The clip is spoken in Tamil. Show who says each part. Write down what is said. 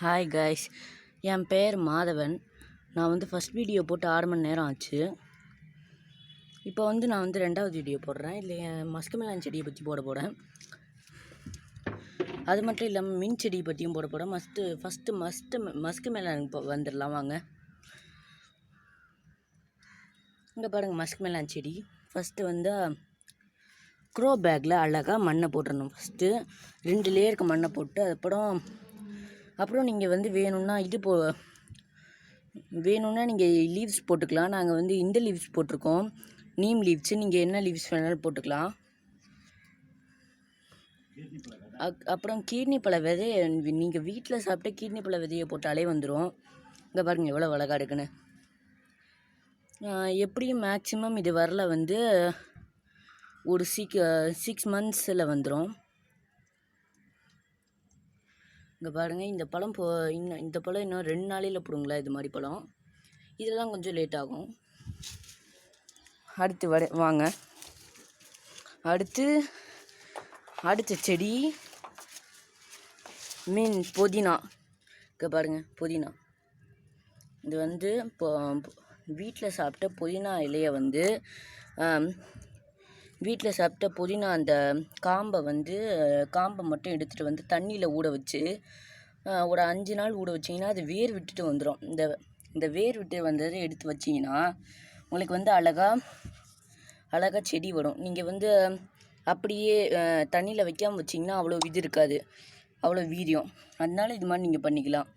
Speaker 1: ஹாய் கைஸ், என் பேர் மாதவன். நான் வந்து ஃபஸ்ட் வீடியோ போட்டு 6 மணி நேரம் ஆச்சு. இப்போ வந்து நான் வந்து 2வது வீடியோ போடுறேன். இல்லை என் மஸ்குமெலான் செடியை பற்றி போகிறேன். அது மட்டும் இல்லாமல் மின் செடியை பற்றியும் போகிறேன். ஃபஸ்ட்டு மஸ்குமெலான் இப்போ வந்துடலாம் வாங்க. இங்கே பாருங்கள், மஸ்குமெலான் செடி. ஃபஸ்ட்டு வந்து க்ரோ பேக்கில் அழகாக மண்ணை போட்டுடணும். ஃபஸ்ட்டு 2 லேயருக்கு மண்ணை போட்டு அப்புறம் நீங்கள் வந்து வேணும்னா நீங்கள் லீவ்ஸ் போட்டுக்கலாம். நாங்கள் வந்து இந்த லீவ்ஸ் போட்டிருக்கோம், நீம் லீவ்ஸு. நீங்கள் என்ன லீவ்ஸ் வேணாலும் போட்டுக்கலாம். அப்புறம் கீர்னி பழ விதையை நீங்கள் வீட்டில் சாப்பிட்டு கீர்னி பழ விதையை போட்டாலே வந்துடும். இங்கே பாருங்கள் எவ்வளோ அழகாக இருக்குன்னு. எப்படியும் மேக்ஸிமம் இது வரல வந்து ஒரு 6 மந்த்ஸில் வந்துடும். இங்கே பாருங்கள், இந்த பழம் இந்த பழம் இன்னும் 2 நாளையில் போடுங்களா. இது மாதிரி பழம் இதெல்லாம் கொஞ்சம் லேட் ஆகும். அடுத்து வாங்க. அடுத்த செடி புதினா. இங்கே பாருங்கள், புதினா. இது வந்து இப்போ வீட்டில் சாப்பிட்ட புதினா இலையை வந்து வீட்டில் சாப்பிட்ட புதினா அந்த காம்பை மட்டும் எடுத்துகிட்டு வந்து தண்ணியில் ஊற வச்சு ஒரு 5 நாள் ஊற வச்சிங்கன்னா அது வேர் விட்டுட்டு வந்துடும். இந்த வேர் விட்டு வந்ததை எடுத்து வச்சிங்கன்னா உங்களுக்கு வந்து அழகாக செடி வரும். நீங்கள் வந்து அப்படியே தண்ணியில் வைக்காமல் வச்சிங்கன்னா அவ்வளோ இது இருக்காது, அவ்வளோ வீரியம். அதனால இது மாதிரி நீங்கள் பண்ணிக்கலாம்.